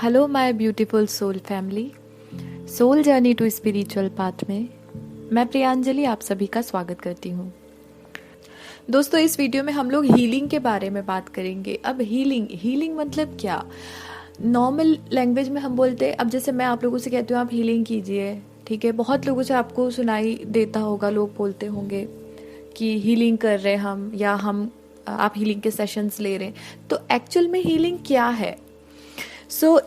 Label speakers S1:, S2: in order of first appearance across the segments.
S1: Hello my beautiful soul family, soul journey to spiritual path में मैं प्रियांजलि आप सभी का स्वागत करती हूँ। दोस्तों, इस वीडियो में हम लोग हीलिंग के बारे में बात करेंगे। अब हीलिंग मतलब क्या? नॉर्मल लैंग्वेज में हम बोलते हैं, अब जैसे मैं आप लोगों से कहती हूँ आप हीलिंग कीजिए, ठीक है। बहुत लोगों से आपको सुनाई देता होगा, लोग बोलते होंगे कि हीलिंग कर रहे हम, या आप हीलिंग के सेशंस ले रहे हैं। तो एक्चुअल में हीलिंग क्या है?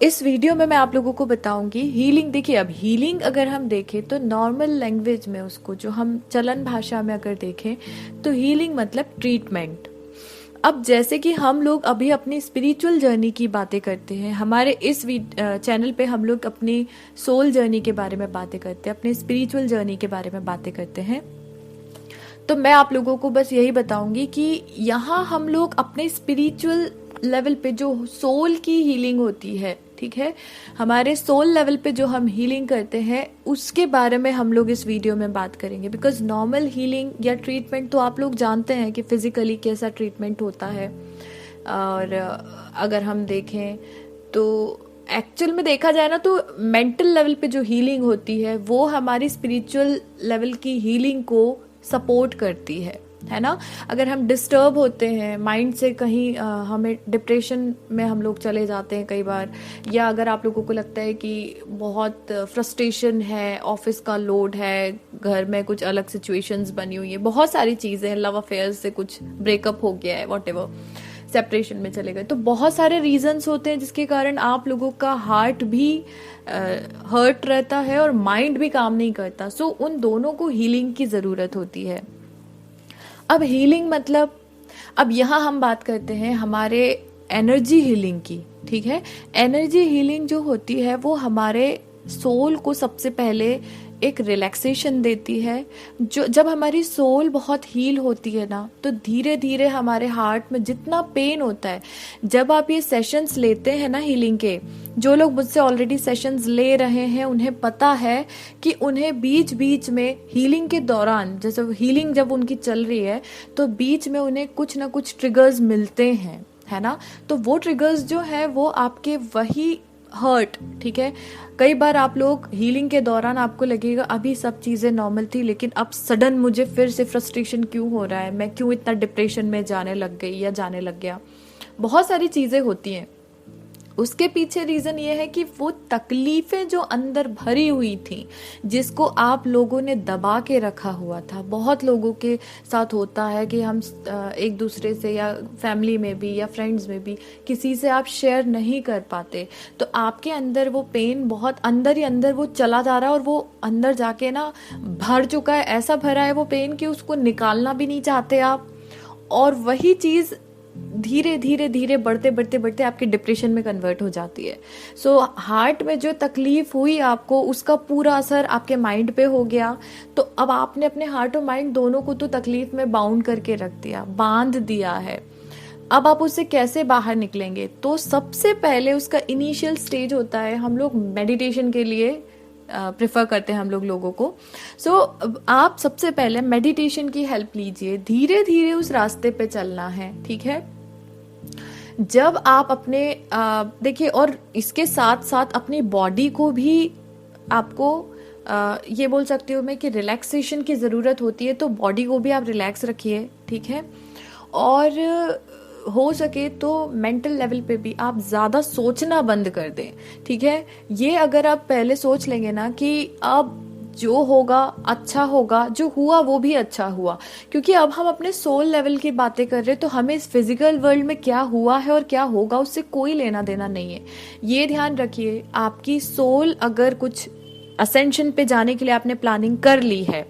S1: इस वीडियो में मैं आप लोगों को बताऊंगी हीलिंग। देखिए, अब हीलिंग अगर हम देखें तो नॉर्मल लैंग्वेज में, उसको जो हम चलन भाषा में अगर देखें तो हीलिंग मतलब ट्रीटमेंट। अब जैसे कि हम लोग अभी अपनी स्पिरिचुअल जर्नी की बातें करते हैं, हमारे इस चैनल पे हम लोग अपनी सोल जर्नी के बारे में बातें करते हैं, अपनी स्पिरिचुअल जर्नी के बारे में बातें करते हैं। तो मैं आप लोगों को बस यही बताऊंगी कि यहाँ हम लोग अपने स्पिरिचुअल लेवल पे जो सोल की हीलिंग होती है, ठीक है, हमारे सोल लेवल पे जो हम हीलिंग करते हैं उसके बारे में हम लोग इस वीडियो में बात करेंगे। बिकॉज नॉर्मल हीलिंग या ट्रीटमेंट तो आप लोग जानते हैं कि फिजिकली कैसा ट्रीटमेंट होता है, और अगर हम देखें तो एक्चुअल में देखा जाए ना तो मेंटल लेवल पे जो हीलिंग होती है वो हमारी स्पिरिचुअल लेवल की हीलिंग को सपोर्ट करती है ना। अगर हम डिस्टर्ब होते हैं माइंड से, कहीं हमें डिप्रेशन में हम लोग चले जाते हैं कई बार, या अगर आप लोगों को लगता है कि बहुत फ्रस्ट्रेशन है, ऑफिस का लोड है, घर में कुछ अलग सिचुएशंस बनी हुई है, बहुत सारी चीज़ें हैं, लव अफेयर्स से कुछ ब्रेकअप हो गया है, वॉटेवर, सेपरेशन में चले गए, तो बहुत सारे रीजंस होते हैं जिसके कारण आप लोगों का हार्ट भी हर्ट रहता है और माइंड भी काम नहीं करता। उन दोनों को हीलिंग की ज़रूरत होती है। अब हीलिंग मतलब, अब यहाँ हम बात करते हैं हमारे एनर्जी हीलिंग की, ठीक है। एनर्जी हीलिंग जो होती है वो हमारे सोल को सबसे पहले एक रिलैक्सेशन देती है। जो जब हमारी सोल बहुत हील होती है ना, तो धीरे धीरे हमारे हार्ट में जितना पेन होता है, जब आप ये सेशंस लेते हैं ना हीलिंग के, जो लोग मुझसे ऑलरेडी सेशंस ले रहे हैं उन्हें पता है कि उन्हें बीच बीच में हीलिंग के दौरान, जैसे हीलिंग जब उनकी चल रही है तो बीच में उन्हें कुछ ना कुछ ट्रिगर्स मिलते हैं, है ना। तो वो ट्रिगर्स जो है वो आपके वही हर्ट, ठीक है। कई बार आप लोग हीलिंग के दौरान आपको लगेगा अभी सब चीज़ें नॉर्मल थी, लेकिन अब सडन मुझे फिर से फ्रस्ट्रेशन क्यों हो रहा है, मैं क्यों इतना डिप्रेशन में जाने लग गई या जाने लग गया। बहुत सारी चीज़ें होती हैं। उसके पीछे रीजन ये है कि वो तकलीफें जो अंदर भरी हुई थी, जिसको आप लोगों ने दबा के रखा हुआ था। बहुत लोगों के साथ होता है कि हम एक दूसरे से, या फैमिली में भी या फ्रेंड्स में भी, किसी से आप शेयर नहीं कर पाते, तो आपके अंदर वो पेन बहुत अंदर ही अंदर वो चला जा रहा है, और वो अंदर जाके ना भर चुका है, ऐसा भरा है वो पेन कि उसको निकालना भी नहीं चाहते आप। और वही चीज़ धीरे धीरे धीरे बढ़ते बढ़ते बढ़ते आपके डिप्रेशन में कन्वर्ट हो जाती है। हार्ट में जो तकलीफ हुई आपको, उसका पूरा असर आपके माइंड पे हो गया। तो अब आपने अपने हार्ट और माइंड दोनों को तो तकलीफ में बाउंड करके रख दिया, बांध दिया है। अब आप उससे कैसे बाहर निकलेंगे? तो सबसे पहले उसका इनिशियल स्टेज होता है, हम लोग मेडिटेशन के लिए प्रेफर करते हैं हम लोगों को। आप सबसे पहले मेडिटेशन की हेल्प लीजिए, धीरे धीरे उस रास्ते पे चलना है, ठीक है। जब आप अपने देखिए, और इसके साथ साथ अपनी बॉडी को भी आपको ये बोल सकती हूँ मैं कि रिलैक्सेशन की ज़रूरत होती है, तो बॉडी को भी आप रिलैक्स रखिए, ठीक है। और हो सके तो मेंटल लेवल पे भी आप ज़्यादा सोचना बंद कर दें, ठीक है। ये अगर आप पहले सोच लेंगे ना कि अब जो होगा अच्छा होगा, जो हुआ वो भी अच्छा हुआ, क्योंकि अब हम अपने सोल लेवल की बातें कर रहे हैं, तो हमें इस फिजिकल वर्ल्ड में क्या हुआ है और क्या होगा उससे कोई लेना देना नहीं है। ये ध्यान रखिए, आपकी सोल अगर कुछ असेंशन पे जाने के लिए आपने प्लानिंग कर ली है,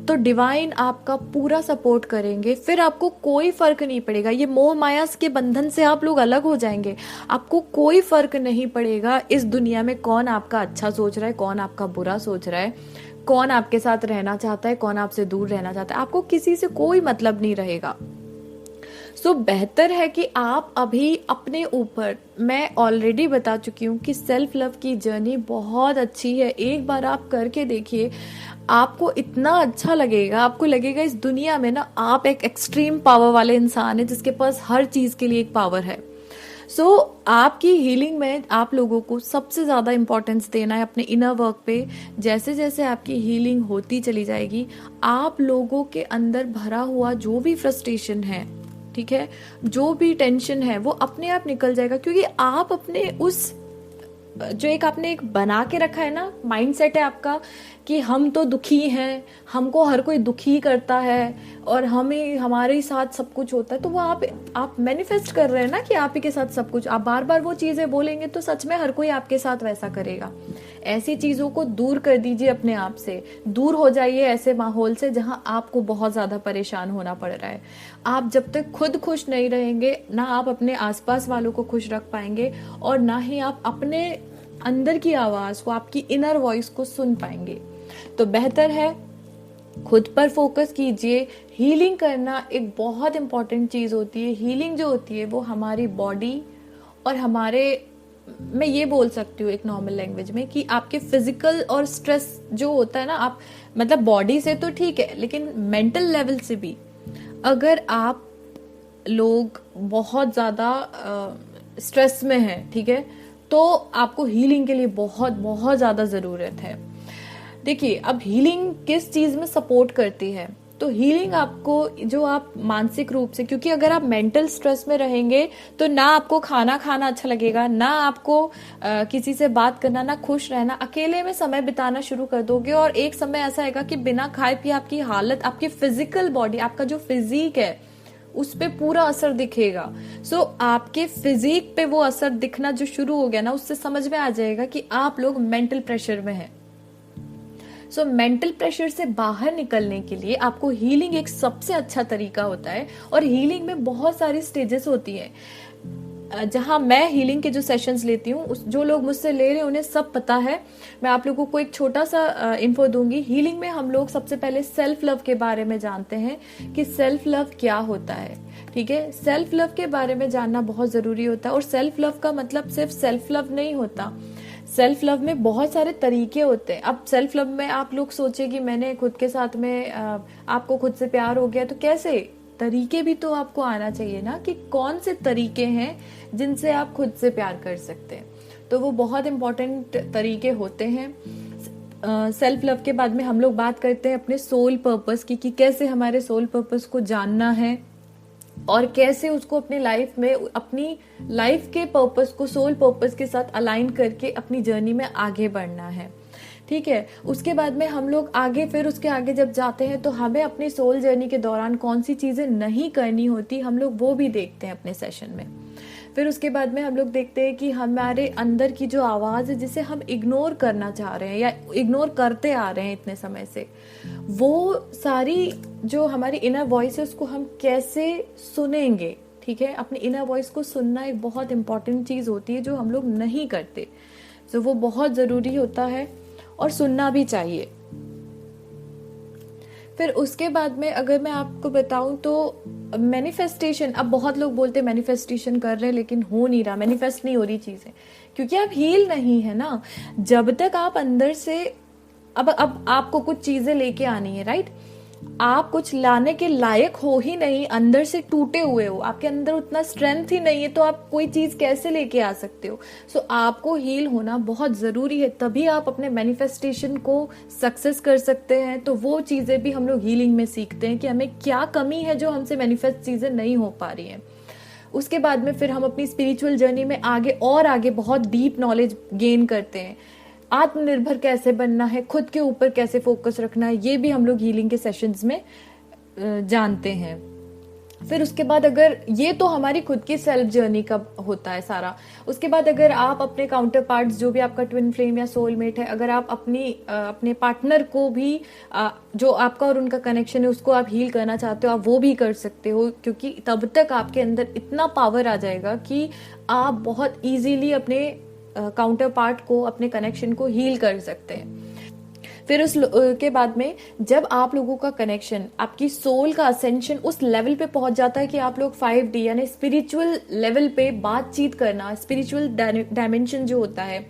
S1: तो डिवाइन आपका पूरा सपोर्ट करेंगे। फिर आपको कोई फर्क नहीं पड़ेगा, ये मोह माया के बंधन से आप लोग अलग हो जाएंगे। आपको कोई फर्क नहीं पड़ेगा इस दुनिया में कौन आपका अच्छा सोच रहा है, कौन आपका बुरा सोच रहा है, कौन आपके साथ रहना चाहता है, कौन आपसे दूर रहना चाहता है। आपको किसी से कोई मतलब नहीं रहेगा। बेहतर है कि आप अभी अपने ऊपर, मैं ऑलरेडी बता चुकी हूँ कि सेल्फ लव की जर्नी बहुत अच्छी है। एक बार आप करके देखिए, आपको इतना अच्छा लगेगा, आपको लगेगा इस दुनिया में ना आप एक एक्सट्रीम पावर वाले इंसान है जिसके पास हर चीज के लिए एक पावर है। आपकी हीलिंग में आप लोगों को सबसे ज़्यादा इम्पोर्टेंस देना है अपने इनर वर्क पे। जैसे जैसे आपकी हीलिंग होती चली जाएगी, आप लोगों के अंदर भरा हुआ जो भी फ्रस्ट्रेशन है, ठीक है, जो भी टेंशन है, वो अपने आप निकल जाएगा। क्योंकि आप अपने उस जो एक आपने एक बना के रखा है ना, माइंडसेट है आपका कि हम तो दुखी हैं, हमको हर कोई दुखी करता है और हमें हमारे ही साथ सब कुछ होता है, तो वो आप मैनिफेस्ट कर रहे हैं ना कि आप ही के साथ सब कुछ। आप बार बार वो चीजें बोलेंगे तो सच में हर कोई आपके साथ वैसा करेगा। ऐसी चीजों को दूर कर दीजिए अपने आप से, दूर हो जाइए ऐसे माहौल से जहां आपको बहुत ज्यादा परेशान होना पड़ रहा है। आप जब तक खुद खुश नहीं रहेंगे, ना आप अपने आसपास वालों को खुश रख पाएंगे और ना ही आप अपने अंदर की आवाज को, आपकी इनर वॉइस को सुन पाएंगे। तो बेहतर है खुद पर फोकस कीजिए। हीलिंग करना एक बहुत इंपॉर्टेंट चीज होती है। हीलिंग जो होती है वो हमारी बॉडी और हमारे, मैं ये बोल सकती हूँ एक नॉर्मल लैंग्वेज में कि आपके फिजिकल और स्ट्रेस जो होता है ना, आप मतलब बॉडी से तो ठीक है लेकिन मेंटल लेवल से भी अगर आप लोग बहुत ज्यादा स्ट्रेस में हैं, ठीक है, तो आपको हीलिंग के लिए बहुत बहुत ज्यादा जरूरत है। देखिए, अब हीलिंग किस चीज में सपोर्ट करती है, तो हीलिंग आपको जो आप मानसिक रूप से, क्योंकि अगर आप मेंटल स्ट्रेस में रहेंगे तो ना आपको खाना खाना अच्छा लगेगा, ना आपको किसी से बात करना, ना खुश रहना, अकेले में समय बिताना शुरू कर दोगे और एक समय ऐसा आएगा कि बिना खाए पिए आपकी हालत, आपकी फिजिकल बॉडी, आपका जो फिजिक है उस पे पूरा असर दिखेगा। आपके फिजिक पे वो असर दिखना जो शुरू हो गया ना, उससे समझ में आ जाएगा कि आप लोग मेंटल प्रेशर में हैं। मेंटल प्रेशर से बाहर निकलने के लिए आपको हीलिंग एक सबसे अच्छा तरीका होता है। और हीलिंग में बहुत सारी स्टेजेस होती है। जहां मैं हीलिंग के जो सेशंस लेती हूँ, जो लोग मुझसे ले रहे हैं उन्हें सब पता है। मैं आप लोगों को एक छोटा सा इन्फो दूंगी। हीलिंग में हम लोग सबसे पहले सेल्फ लव के बारे में जानते हैं कि सेल्फ लव क्या होता है, ठीक है। सेल्फ लव के बारे में जानना बहुत जरूरी होता है। और सेल्फ लव का मतलब सिर्फ सेल्फ लव नहीं होता। सेल्फ लव में बहुत सारे तरीके होते हैं। अब सेल्फ लव में आप लोग सोचे कि मैंने खुद के साथ में आपको खुद से प्यार हो गया, तो कैसे, तरीके भी तो आपको आना चाहिए ना कि कौन से तरीके हैं जिनसे आप खुद से प्यार कर सकते हैं। तो वो बहुत इंपॉर्टेंट तरीके होते हैं। सेल्फ लव के बाद में हम लोग बात करते हैं अपने सोल पर्पस की, कि कैसे हमारे सोल पर्पस को जानना है और कैसे उसको अपनी लाइफ में, अपनी लाइफ के पर्पस को सोल पर्पस के साथ अलाइन करके अपनी जर्नी में आगे बढ़ना है, ठीक है। उसके बाद में हम लोग आगे, फिर उसके आगे जब जाते हैं तो हमें अपनी सोल जर्नी के दौरान कौन सी चीजें नहीं करनी होती, हम लोग वो भी देखते हैं अपने सेशन में। फिर उसके बाद में हम लोग देखते हैं कि हमारे अंदर की जो आवाज है जिसे हम इग्नोर करना चाह रहे हैं या इग्नोर करते आ रहे हैं इतने समय से, वो सारी जो हमारी इनर वॉइस है उसको हम कैसे सुनेंगे, ठीक है। अपनी इनर वॉइस को सुनना एक बहुत इंपॉर्टेंट चीज होती है जो हम लोग नहीं करते। तो वो बहुत जरूरी होता है और सुनना भी चाहिए। फिर उसके बाद में अगर मैं आपको बताऊं तो मैनिफेस्टेशन, अब बहुत लोग बोलते हैं मैनिफेस्टेशन कर रहे हैं लेकिन हो नहीं रहा, मैनिफेस्ट नहीं हो रही चीजें, क्योंकि आप हील नहीं है ना। जब तक आप अंदर से, अब आपको कुछ चीजें लेके आनी है, राइट। आप कुछ लाने के लायक हो ही नहीं, अंदर से टूटे हुए हो, आपके अंदर उतना स्ट्रेंथ ही नहीं है, तो आप कोई चीज कैसे लेके आ सकते हो। आपको हील होना बहुत जरूरी है, तभी आप अपने मैनिफेस्टेशन को सक्सेस कर सकते हैं। तो वो चीजें भी हम लोग हीलिंग में सीखते हैं कि हमें क्या कमी है जो हमसे मैनिफेस्ट चीजें नहीं हो पा रही हैं। उसके बाद में फिर हम अपनी स्पिरिचुअल जर्नी में आगे और आगे बहुत डीप नॉलेज गेन करते हैं। आत्मनिर्भर कैसे बनना है, खुद के ऊपर कैसे फोकस रखना है, ये भी हम लोग हीलिंग के सेशंस में जानते हैं। फिर उसके बाद अगर ये तो हमारी खुद की सेल्फ जर्नी का होता है सारा। उसके बाद अगर आप अपने काउंटर पार्ट्स, जो भी आपका ट्विन फ्लेम या सोलमेट है, अगर आप अपने पार्टनर को भी जो आपका और उनका कनेक्शन है उसको आप हील करना चाहते हो, आप वो भी कर सकते हो, क्योंकि तब तक आपके अंदर इतना पावर आ जाएगा कि आप बहुत इजीली अपने काउंटर पार्ट को, अपने कनेक्शन को हील कर सकते हैं। फिर उस के बाद में जब आप लोगों का कनेक्शन, आपकी सोल का असेंशन उस लेवल पे पहुंच जाता है कि आप लोग 5D यानी स्पिरिचुअल लेवल पे बातचीत करना, स्पिरिचुअल डायमेंशन जो होता है,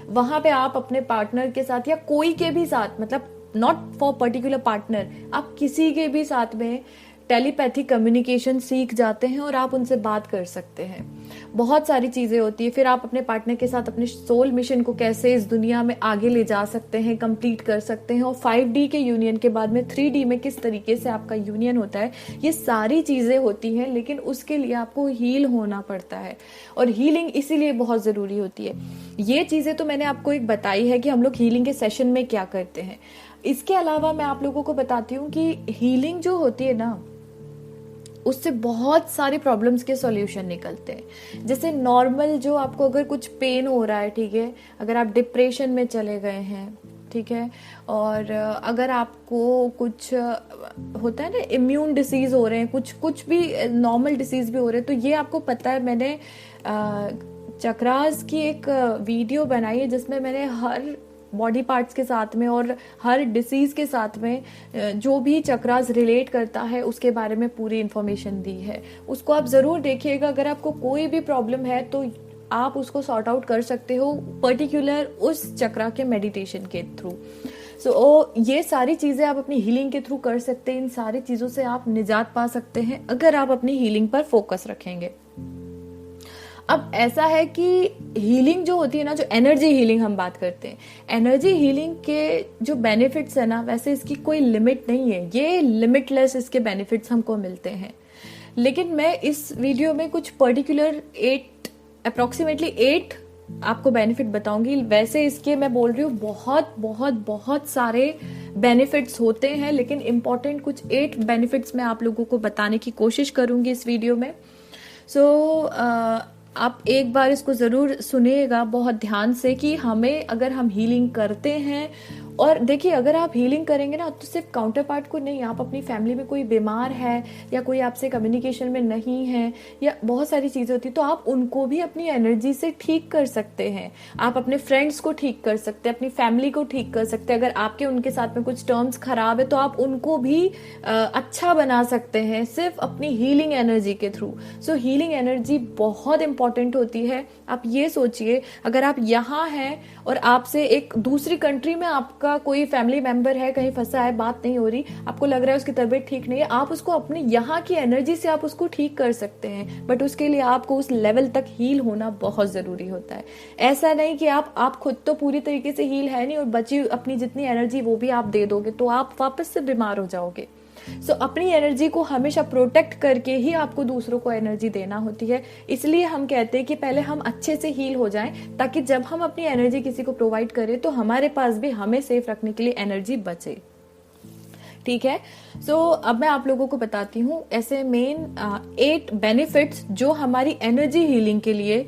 S1: वहां पे आप अपने पार्टनर के साथ या कोई के भी साथ, मतलब नॉट फॉर पर्टिकुलर पार्टनर, आप किसी के भी साथ में टेलीपैथिक कम्युनिकेशन सीख जाते हैं और आप उनसे बात कर सकते हैं। बहुत सारी चीज़ें होती है। फिर आप अपने पार्टनर के साथ अपने सोल मिशन को कैसे इस दुनिया में आगे ले जा सकते हैं, कंप्लीट कर सकते हैं, और 5D के यूनियन के बाद में 3D में किस तरीके से आपका यूनियन होता है, ये सारी चीज़ें होती हैं। लेकिन उसके लिए आपको हील होना पड़ता है, और हीलिंग इसीलिए बहुत ज़रूरी होती है। ये चीज़ें तो मैंने आपको एक बताई है कि हम लोग हीलिंग के सेशन में क्या करते हैं। इसके अलावा मैं आप लोगों को बताती हूँ कि हीलिंग जो होती है ना, उससे बहुत सारे प्रॉब्लम्स के सॉल्यूशन निकलते हैं। जैसे नॉर्मल जो आपको अगर कुछ पेन हो रहा है, ठीक है, अगर आप डिप्रेशन में चले गए हैं, ठीक है, और अगर आपको कुछ होता है ना, इम्यून डिसीज हो रहे हैं, कुछ भी नॉर्मल डिसीज भी हो रहे हैं, तो ये आपको पता है। मैंने चक्रास की एक वीडियो बनाई है जिसमें मैंने हर बॉडी पार्ट्स के साथ में और हर डिसीज के साथ में जो भी चक्रास रिलेट करता है उसके बारे में पूरी इन्फॉर्मेशन दी है। उसको आप ज़रूर देखिएगा। अगर आपको कोई भी प्रॉब्लम है तो आप उसको सॉर्ट आउट कर सकते हो, पर्टिकुलर उस चक्रा के मेडिटेशन के थ्रू। सो ये सारी चीज़ें आप अपनी हीलिंग के थ्रू कर सकते हैं। इन सारी चीज़ों से आप निजात पा सकते हैं अगर आप अपनी हीलिंग पर फोकस रखेंगे। अब ऐसा है कि हीलिंग जो होती है ना, जो एनर्जी हीलिंग हम बात करते हैं, एनर्जी हीलिंग के जो बेनिफिट्स है ना, वैसे इसकी कोई लिमिट नहीं है। ये लिमिटलेस इसके बेनिफिट्स हमको मिलते हैं। लेकिन मैं इस वीडियो में कुछ पर्टिकुलर अप्रोक्सीमेटली 8 आपको बेनिफिट बताऊंगी। वैसे इसके मैं बोल रही हूँ बहुत बहुत बहुत सारे बेनिफिट्स होते हैं, लेकिन इम्पोर्टेंट कुछ 8 बेनिफिट्स मैं आप लोगों को बताने की कोशिश करूंगी इस वीडियो में। आप एक बार इसको ज़रूर सुनिएगा बहुत ध्यान से कि हमें, अगर हम हीलिंग करते हैं, और देखिए अगर आप हीलिंग करेंगे ना तो सिर्फ काउंटर पार्ट को नहीं, आप अपनी फैमिली में कोई बीमार है या कोई आपसे कम्युनिकेशन में नहीं है या बहुत सारी चीज़ें होती, तो आप उनको भी अपनी एनर्जी से ठीक कर सकते हैं। आप अपने फ्रेंड्स को ठीक कर सकते हैं, अपनी फैमिली को ठीक कर सकते हैं। अगर आपके उनके साथ में कुछ टर्म्स खराब है तो आप उनको भी अच्छा बना सकते हैं सिर्फ अपनी हीलिंग एनर्जी के थ्रू। सो हीलिंग एनर्जी बहुत इंपॉर्टेंट होती है। आप ये सोचिए, अगर आप यहाँ हैं और आपसे एक दूसरी कंट्री में आपका कोई फैमिली मेंबर है, कहीं फंसा है, बात नहीं हो रही, आपको लग रहा है उसकी तबीयत ठीक नहीं है, आप उसको अपने यहाँ की एनर्जी से आप उसको ठीक कर सकते हैं। बट उसके लिए आपको उस लेवल तक हील होना बहुत जरूरी होता है। ऐसा नहीं कि आप खुद तो पूरी तरीके से हील है नहीं और बची अपनी जितनी एनर्जी वो भी आप दे दोगे तो आप वापस से बीमार हो जाओगे। अपनी एनर्जी को हमेशा प्रोटेक्ट करके ही आपको दूसरों को एनर्जी देना होती है। इसलिए हम कहते हैं कि पहले हम अच्छे से हील हो जाएं, ताकि जब हम अपनी एनर्जी किसी को प्रोवाइड करें तो हमारे पास भी हमें सेफ रखने के लिए एनर्जी बचे। ठीक है। अब मैं आप लोगों को बताती हूँ ऐसे मेन 8 बेनिफिट्स जो हमारी एनर्जी हीलिंग के लिए,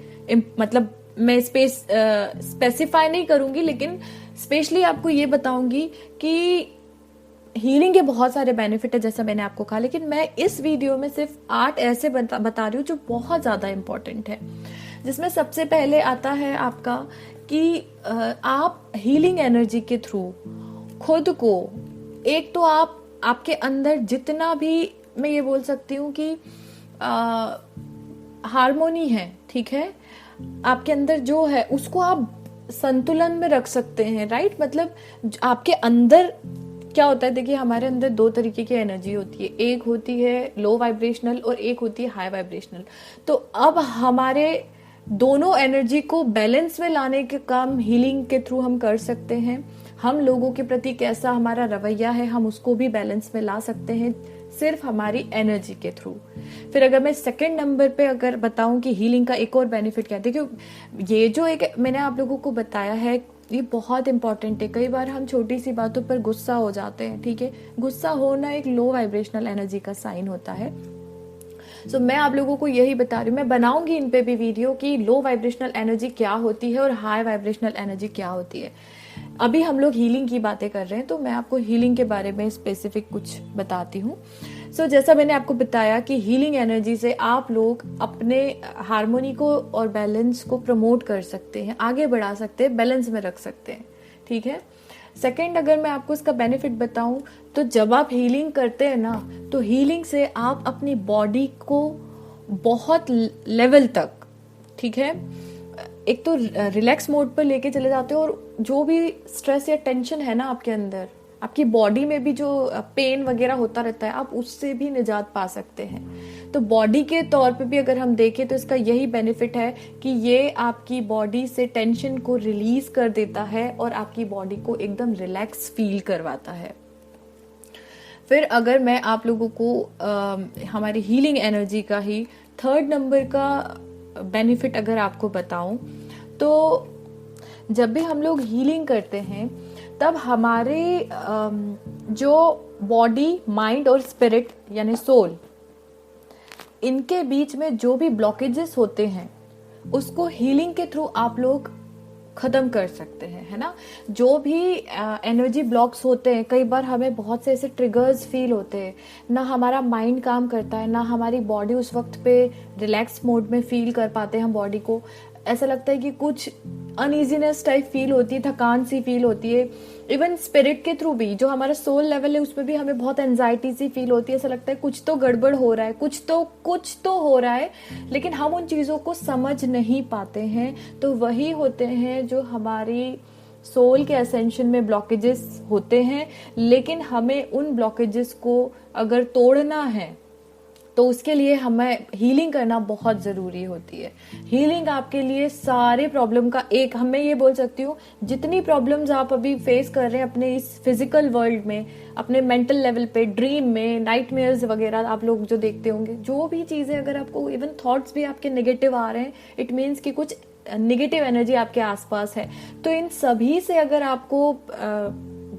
S1: मतलब मैं स्पेसिफाई नहीं करूंगी, लेकिन स्पेशली आपको ये बताऊंगी कि हीलिंग के बहुत सारे बेनिफिट है जैसा मैंने आपको कहा, लेकिन मैं इस वीडियो में सिर्फ 8 ऐसे बता रही हूँ जो बहुत ज्यादा इंपॉर्टेंट है। जिसमें सबसे पहले आता है आपका कि आप हीलिंग एनर्जी के थ्रू खुद को, एक तो आपके अंदर जितना भी, मैं ये बोल सकती हूँ कि हार्मोनी है, ठीक है, आपके अंदर जो है उसको आप संतुलन में रख सकते हैं। राइट, मतलब आपके अंदर क्या होता है, देखिए हमारे अंदर 2 तरीके की एनर्जी होती है, एक होती है लो वाइब्रेशनल और एक होती है हाई वाइब्रेशनल। तो अब हमारे दोनों एनर्जी को बैलेंस में लाने के काम हीलिंग के थ्रू हम कर सकते हैं। हम लोगों के प्रति कैसा हमारा रवैया है, हम उसको भी बैलेंस में ला सकते हैं सिर्फ हमारी एनर्जी के थ्रू। फिर अगर मैं सेकंड नंबर पे अगर बताऊं कि हीलिंग का एक और बेनिफिट क्या है, देखिए ये जो एक मैंने आप लोगों को बताया है ये बहुत इंपॉर्टेंट है। कई बार हम छोटी सी बातों पर गुस्सा हो जाते हैं, ठीक है, गुस्सा होना एक लो वाइब्रेशनल एनर्जी का साइन होता है। मैं आप लोगों को यही बता रही हूँ, मैं बनाऊंगी इन पे भी वीडियो कि लो वाइब्रेशनल एनर्जी क्या होती है और हाई वाइब्रेशनल एनर्जी क्या होती है। अभी हम लोग हीलिंग की बातें कर रहे हैं तो मैं आपको हीलिंग के बारे में स्पेसिफिक कुछ बताती हूँ। जैसा मैंने आपको बताया कि हीलिंग एनर्जी से आप लोग अपने हार्मोनी को और बैलेंस को प्रमोट कर सकते हैं, आगे बढ़ा सकते हैं, बैलेंस में रख सकते हैं। ठीक है। सेकंड, अगर मैं आपको इसका बेनिफिट बताऊं तो जब आप हीलिंग करते हैं ना, तो हीलिंग से आप अपनी बॉडी को बहुत लेवल तक, ठीक है, एक तो रिलैक्स मोड पर लेके चले जाते हो और जो भी स्ट्रेस या टेंशन है ना आपके अंदर, आपकी बॉडी में भी जो पेन वगैरह होता रहता है आप उससे भी निजात पा सकते हैं। तो बॉडी के तौर पे भी अगर हम देखें तो इसका यही बेनिफिट है कि ये आपकी बॉडी से टेंशन को रिलीज कर देता है और आपकी बॉडी को एकदम रिलैक्स फील करवाता है। फिर अगर मैं आप लोगों को हमारी हीलिंग एनर्जी का ही 3rd नंबर का बेनिफिट अगर आपको बताऊं, तो जब भी हम लोग हीलिंग करते हैं तब हमारे जो बॉडी, माइंड और स्पिरिट यानी सोल, इनके बीच में जो भी ब्लॉकेजेस होते हैं उसको हीलिंग के थ्रू आप लोग खत्म कर सकते हैं, है ना। जो भी एनर्जी ब्लॉक्स होते हैं, कई बार हमें बहुत से ऐसे ट्रिगर्स फील होते हैं, ना हमारा माइंड काम करता है, ना हमारी बॉडी उस वक्त पे रिलैक्स मोड में फील कर पाते हैं हम बॉडी को। ऐसा लगता है कि कुछ अनइजीनेस टाइप फील होती है, थकान सी फील होती है। इवन स्पिरिट के थ्रू भी जो हमारा सोल लेवल है उसमें भी हमें बहुत एंजाइटी सी फील होती है। ऐसा लगता है कुछ तो गड़बड़ हो रहा है, कुछ तो हो रहा है, लेकिन हम उन चीजों को समझ नहीं पाते हैं। तो वही होते हैं जो हमारी सोल के असेंशन में ब्लॉकेजेस होते हैं। लेकिन हमें उन ब्लॉकेजेस को अगर तोड़ना है तो उसके लिए हमें हीलिंग करना बहुत जरूरी होती है। हीलिंग आपके लिए सारे प्रॉब्लम का एक, मैं ये बोल सकती हूँ, जितनी प्रॉब्लम्स आप अभी फेस कर रहे हैं अपने इस फिजिकल वर्ल्ड में, अपने मेंटल लेवल पे, ड्रीम में, नाइटमेयर्स वगैरह आप लोग जो देखते होंगे, जो भी चीजें अगर आपको इवन थॉट्स भी आपके नेगेटिव आ रहे हैं, इट मीन्स कि कुछ नेगेटिव एनर्जी आपके आसपास है। तो इन सभी से अगर आपको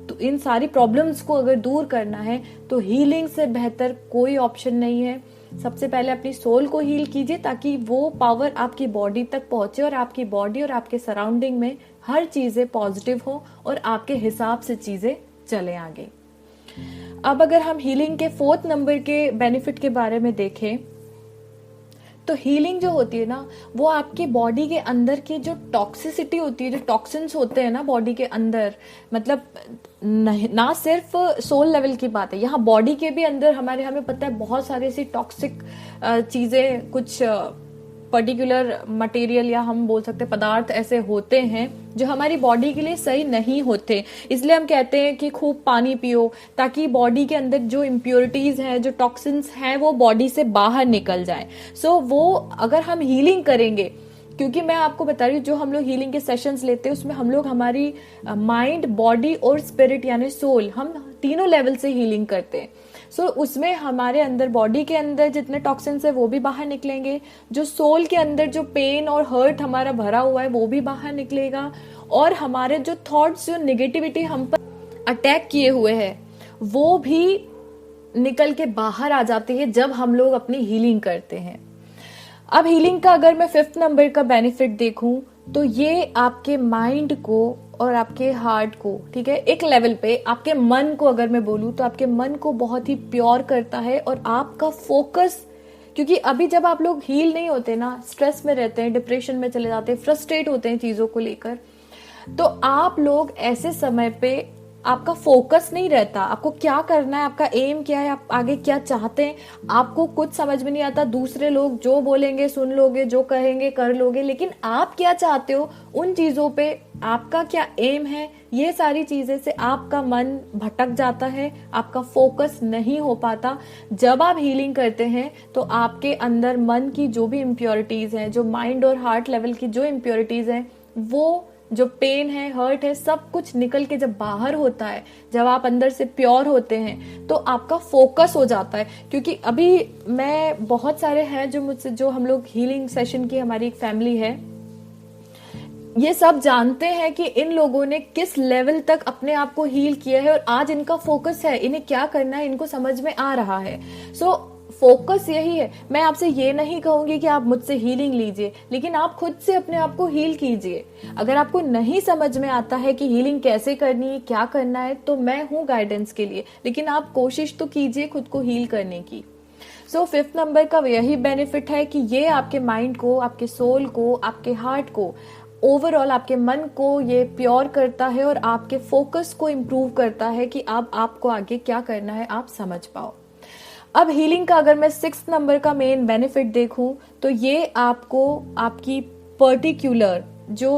S1: तो इन सारी प्रॉब्लम्स को अगर दूर करना है तो हीलिंग से बेहतर कोई ऑप्शन नहीं है। सबसे पहले अपनी सोल को हील कीजिए ताकि वो पावर आपकी बॉडी तक पहुंचे और आपकी बॉडी और आपके सराउंडिंग में हर चीजें पॉजिटिव हो और आपके हिसाब से चीजें चले आगे। अब अगर हम हीलिंग के 4th नंबर के बेनिफिट के बारे में देखें तो हीलिंग जो होती है ना, वो आपकी बॉडी के अंदर की जो टॉक्सिसिटी होती है, जो टॉक्सिन्स होते हैं ना बॉडी के अंदर, मतलब ना सिर्फ सोल लेवल की बात है, यहाँ बॉडी के भी अंदर हमें पता है बहुत सारी ऐसी टॉक्सिक चीजें, कुछ पर्टिकुलर मटेरियल या हम बोल सकते हैं पदार्थ ऐसे होते हैं जो हमारी बॉडी के लिए सही नहीं होते। इसलिए हम कहते हैं कि खूब पानी पियो ताकि बॉडी के अंदर जो इम्प्योरिटीज हैं, जो टॉक्सिन्स हैं, वो बॉडी से बाहर निकल जाए। सो वो अगर हम हीलिंग करेंगे, क्योंकि मैं आपको बता रही हूँ जो हम लोग हीलिंग के सेशंस लेते हैं उसमें हम लोग हमारी माइंड, बॉडी और स्पिरिट यानी सोल, हम तीनों लेवल से हीलिंग करते हैं। सो उसमें हमारे अंदर, बॉडी के अंदर जितने टॉक्सिन्स है वो भी बाहर निकलेंगे, जो सोल के अंदर जो पेन और हर्ट हमारा भरा हुआ है वो भी बाहर निकलेगा, और हमारे जो थॉट्स, जो नेगेटिविटी हम पर अटैक किए हुए हैं वो भी निकल के बाहर आ जाती है जब हम लोग अपनी हीलिंग करते हैं। अब हीलिंग का अगर मैं 5th नंबर का बेनिफिट देखूं तो ये आपके माइंड को और आपके हार्ट को, ठीक है, एक लेवल पे आपके मन को अगर मैं बोलूं तो आपके मन को बहुत ही प्योर करता है और आपका फोकस, क्योंकि अभी जब आप लोग हील नहीं होते ना, स्ट्रेस में रहते हैं, डिप्रेशन में चले जाते हैं, फ्रस्ट्रेट होते हैं चीजों को लेकर, तो आप लोग ऐसे समय पे आपका फोकस नहीं रहता, आपको क्या करना है, आपका एम क्या है, आप आगे क्या चाहते हैं, आपको कुछ समझ में नहीं आता। दूसरे लोग जो बोलेंगे सुन लोगे, जो कहेंगे कर लोगे, लेकिन आप क्या चाहते हो, उन चीजों पे आपका क्या एम है, ये सारी चीजें से आपका मन भटक जाता है, आपका फोकस नहीं हो पाता। जब आप हीलिंग करते हैं तो आपके अंदर मन की जो भी इम्प्योरिटीज हैं, जो माइंड और हार्ट लेवल की जो इम्प्योरिटीज हैं, वो जो पेन है, हर्ट है, सब कुछ निकल के जब बाहर होता है, जब आप अंदर से प्योर होते हैं तो आपका फोकस हो जाता है। क्योंकि अभी मैं, बहुत सारे हैं जो मुझसे, जो हम लोग हीलिंग सेशन की हमारी एक फैमिली है, ये सब जानते हैं कि इन लोगों ने किस लेवल तक अपने आप को हील किया है और आज इनका फोकस है, इन्हें क्या करना है इनको समझ में आ रहा है। सो फोकस यही है। मैं आपसे ये नहीं कहूंगी कि आप मुझसे हीलिंग लीजिए, लेकिन आप खुद से अपने आप को हील कीजिए। अगर आपको नहीं समझ में आता है कि हीलिंग कैसे करनी है, क्या करना है, तो मैं हूं गाइडेंस के लिए, लेकिन आप कोशिश तो कीजिए खुद को हील करने की। सो 5th नंबर का यही बेनिफिट है कि ये आपके माइंड को, आपके सोल को, आपके हार्ट को, ओवरऑल आपके मन को ये प्योर करता है और आपके फोकस को इम्प्रूव करता है कि अब आपको आगे क्या करना है आप समझ पाओ। अब हीलिंग का अगर मैं 6th नंबर का मेन बेनिफिट देखूं तो ये आपको आपकी पर्टिकुलर जो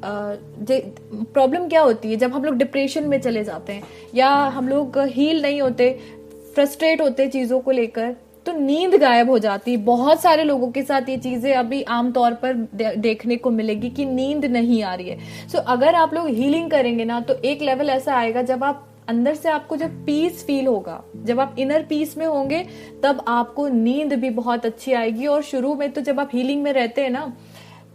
S1: प्रॉब्लम क्या होती है जब हम लोग डिप्रेशन में चले जाते हैं या हम लोग हील नहीं होते, फ्रस्ट्रेट होते चीजों को लेकर, तो नींद गायब हो जाती है। बहुत सारे लोगों के साथ ये चीजें अभी आमतौर पर देखने को मिलेगी कि नींद नहीं आ रही है। सो अगर आप लोग हीलिंग करेंगे ना, तो एक लेवल ऐसा आएगा जब आप अंदर से आपको जब पीस फील होगा, जब आप इनर पीस में होंगे, तब आपको नींद भी बहुत अच्छी आएगी। और शुरू में तो जब आप हीलिंग में रहते हैं ना,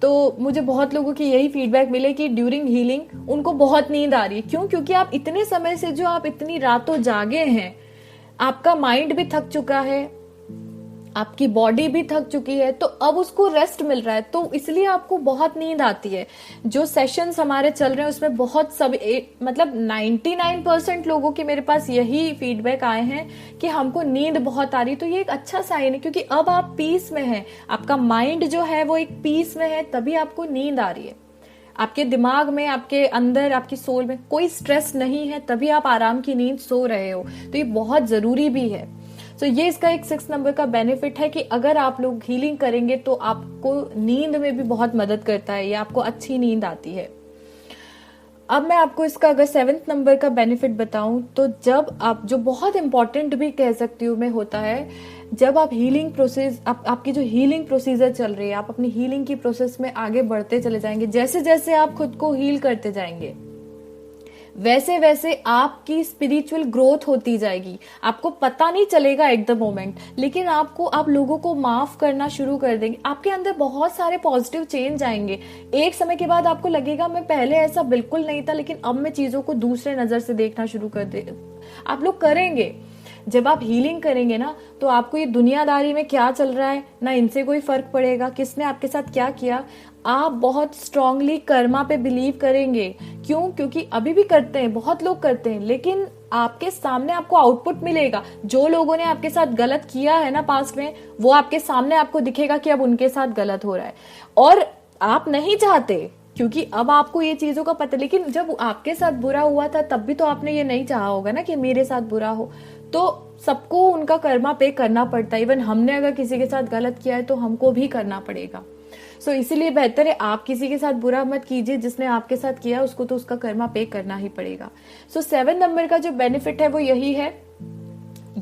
S1: तो मुझे बहुत लोगों की यही फीडबैक मिले कि ड्यूरिंग हीलिंग उनको बहुत नींद आ रही है। क्यों? क्योंकि आप इतने समय से जो आप इतनी रातों जागे हैं, आपका माइंड भी थक चुका है, आपकी बॉडी भी थक चुकी है, तो अब उसको रेस्ट मिल रहा है, तो इसलिए आपको बहुत नींद आती है। जो सेशंस हमारे चल रहे हैं उसमें बहुत मतलब 99% लोगों के मेरे पास यही फीडबैक आए हैं कि हमको नींद बहुत आ रही। तो ये एक अच्छा साइन है, क्योंकि अब आप पीस में हैं, आपका माइंड जो है वो एक पीस में है, तभी आपको नींद आ रही है। आपके दिमाग में, आपके अंदर, आपकी सोल में कोई स्ट्रेस नहीं है, तभी आप आराम की नींद सो रहे हो। तो ये बहुत जरूरी भी है। तो ये इसका एक 6 नंबर का बेनिफिट है कि अगर आप लोग हीलिंग करेंगे तो आपको नींद में भी बहुत मदद करता है, या आपको अच्छी नींद आती है। अब मैं आपको इसका अगर 7th नंबर का बेनिफिट बताऊं, तो जब आप, जो बहुत इंपॉर्टेंट भी कह सकती हूँ मैं, होता है जब आप हीलिंग प्रोसेस, आपकी जो हीलिंग प्रोसीजर चल रही है, आप अपनी हीलिंग की प्रोसेस में आगे बढ़ते चले जाएंगे। जैसे जैसे आप खुद को हील करते जाएंगे, वैसे वैसे आपकी स्पिरिचुअल ग्रोथ होती जाएगी। आपको पता नहीं चलेगा एट द मोमेंट, लेकिन आप लोगों को माफ करना शुरू कर देंगे। आपके अंदर बहुत सारे पॉजिटिव चेंज आएंगे। एक समय के बाद आपको लगेगा मैं पहले ऐसा बिल्कुल नहीं था, लेकिन अब मैं चीजों को दूसरे नजर से देखना शुरू कर दे। आप लोग करेंगे। जब आप हीलिंग करेंगे ना, तो आपको ये दुनियादारी में क्या चल रहा है ना, इनसे कोई फर्क पड़ेगा, किसने आपके साथ क्या किया। आप बहुत स्ट्रांगली कर्मा पे बिलीव करेंगे। क्यों? क्योंकि अभी भी करते हैं, बहुत लोग करते हैं, लेकिन आपके सामने आपको आउटपुट मिलेगा। जो लोगों ने आपके साथ गलत किया है ना पास्ट में, वो आपके सामने आपको दिखेगा कि अब उनके साथ गलत हो रहा है। और आप नहीं चाहते, क्योंकि अब आपको ये चीजों का पता, लेकिन जब आपके साथ बुरा हुआ था तब भी तो आपने ये नहीं चाहा होगा ना कि मेरे साथ बुरा हो। तो सबको उनका कर्मा पे करना पड़ता है। इवन हमने अगर किसी के साथ गलत किया है तो हमको भी करना पड़ेगा। सो इसीलिए बेहतर है आप किसी के साथ बुरा मत कीजिए। जिसने आपके साथ किया उसको तो उसका कर्मा पे करना ही पड़ेगा। सो 7 नंबर का जो बेनिफिट है वो यही है,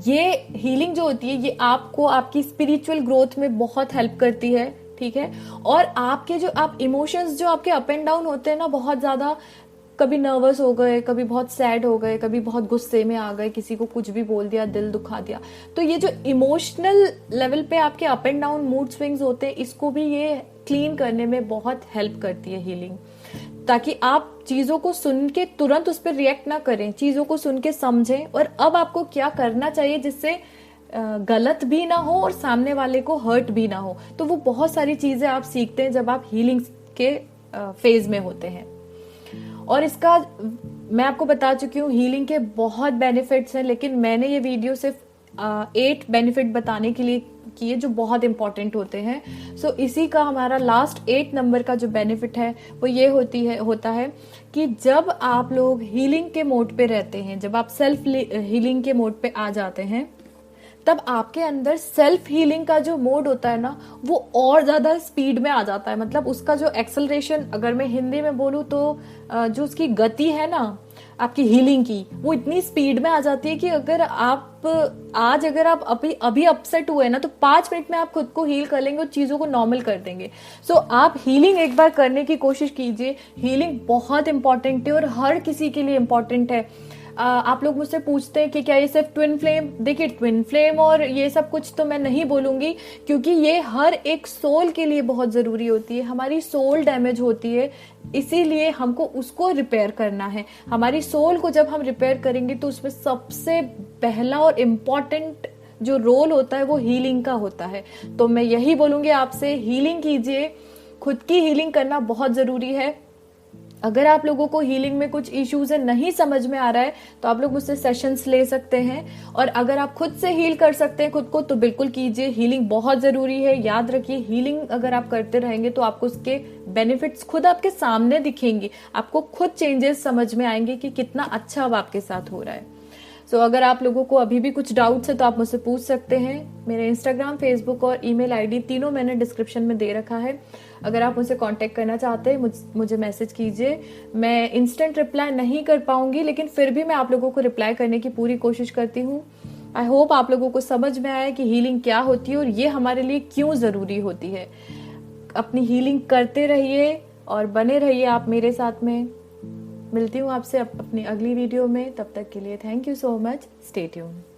S1: ये हीलिंग जो होती है ये आपको आपकी स्पिरिचुअल ग्रोथ में बहुत हेल्प करती है। ठीक है। और आपके जो आप इमोशंस जो आपके अप एंड डाउन होते हैं ना, बहुत ज्यादा, कभी नर्वस हो गए, कभी बहुत सैड हो गए, कभी बहुत गुस्से में आ गए, किसी को कुछ भी बोल दिया, दिल दुखा दिया, तो ये जो इमोशनल लेवल पे आपके up and down mood swings होते हैं, इसको भी ये क्लीन करने में बहुत हेल्प करती है हीलिंग। ताकि आप चीजों को सुन के तुरंत उस पर रिएक्ट ना करें, चीजों को सुन के समझें और अब आपको क्या करना चाहिए जिससे गलत भी ना हो और सामने वाले को हर्ट भी ना हो। तो वो बहुत सारी चीजें आप सीखते हैं जब आप हीलिंग के फेज में होते हैं। और इसका मैं आपको बता चुकी हूँ, हीलिंग के बहुत बेनिफिट्स हैं, लेकिन मैंने ये वीडियो सिर्फ 8 बेनिफिट बताने के लिए किए जो बहुत इंपॉर्टेंट होते हैं। सो इसी का हमारा लास्ट 8 नंबर का जो बेनिफिट है वो ये होता है कि जब आप लोग हीलिंग के मोड पे रहते हैं, जब आप सेल्फ हीलिंग के मोड पे आ जाते हैं, तब आपके अंदर सेल्फ हीलिंग का जो मोड होता है ना, वो और ज्यादा स्पीड में आ जाता है। मतलब उसका जो एक्सेलरेशन, अगर मैं हिंदी में बोलूँ तो जो उसकी गति है ना आपकी हीलिंग की, वो इतनी स्पीड में आ जाती है कि अगर आप अगर आप अभी अपसेट हुए ना, तो 5 मिनट में आप खुद को हील कर लेंगे और चीजों को नॉर्मल कर देंगे। सो आप हीलिंग एक बार करने की कोशिश कीजिए। हीलिंग बहुत इंपॉर्टेंट है और हर किसी के लिए इंपॉर्टेंट है। आप लोग मुझसे पूछते हैं कि क्या ये सिर्फ ट्विन फ्लेम, देखिए ट्विन फ्लेम और ये सब कुछ तो मैं नहीं बोलूंगी, क्योंकि ये हर एक सोल के लिए बहुत जरूरी होती है। हमारी सोल डैमेज होती है, इसीलिए हमको उसको रिपेयर करना है। हमारी सोल को जब हम रिपेयर करेंगे तो उसमें सबसे पहला और इम्पोर्टेंट जो रोल होता है वो हीलिंग का होता है। तो मैं यही बोलूंगी आपसे, हीलिंग कीजिए, खुद की हीलिंग करना बहुत जरूरी है। अगर आप लोगों को हीलिंग में कुछ इश्यूज है, नहीं समझ में आ रहा है, तो आप लोग मुझसे सेशंस ले सकते हैं। और अगर आप खुद से हील कर सकते हैं खुद को तो बिल्कुल कीजिए। हीलिंग बहुत जरूरी है। याद रखिए, हीलिंग अगर आप करते रहेंगे तो आपको उसके बेनिफिट्स खुद आपके सामने दिखेंगे, आपको खुद चेंजेस समझ में आएंगे कि कितना अच्छा अब आपके साथ हो रहा है। सो अगर आप लोगों को अभी भी कुछ डाउट्स है तो आप मुझसे पूछ सकते हैं। मेरे इंस्टाग्राम, फेसबुक और ईमेल आईडी तीनों मैंने डिस्क्रिप्शन में दे रखा है। अगर आप मुझसे कांटेक्ट करना चाहते हैं मुझे मैसेज कीजिए। मैं इंस्टेंट रिप्लाई नहीं कर पाऊंगी, लेकिन फिर भी मैं आप लोगों को रिप्लाई करने की पूरी कोशिश करती हूँ। आई होप आप लोगों को समझ में आया कि हीलिंग क्या होती है और ये हमारे लिए क्यों जरूरी होती है। अपनी हीलिंग करते रहिए और बने रहिए आप मेरे साथ में। मिलती हूँ आपसे अपनी अगली वीडियो में। तब तक के लिए thank you so much. Stay tuned.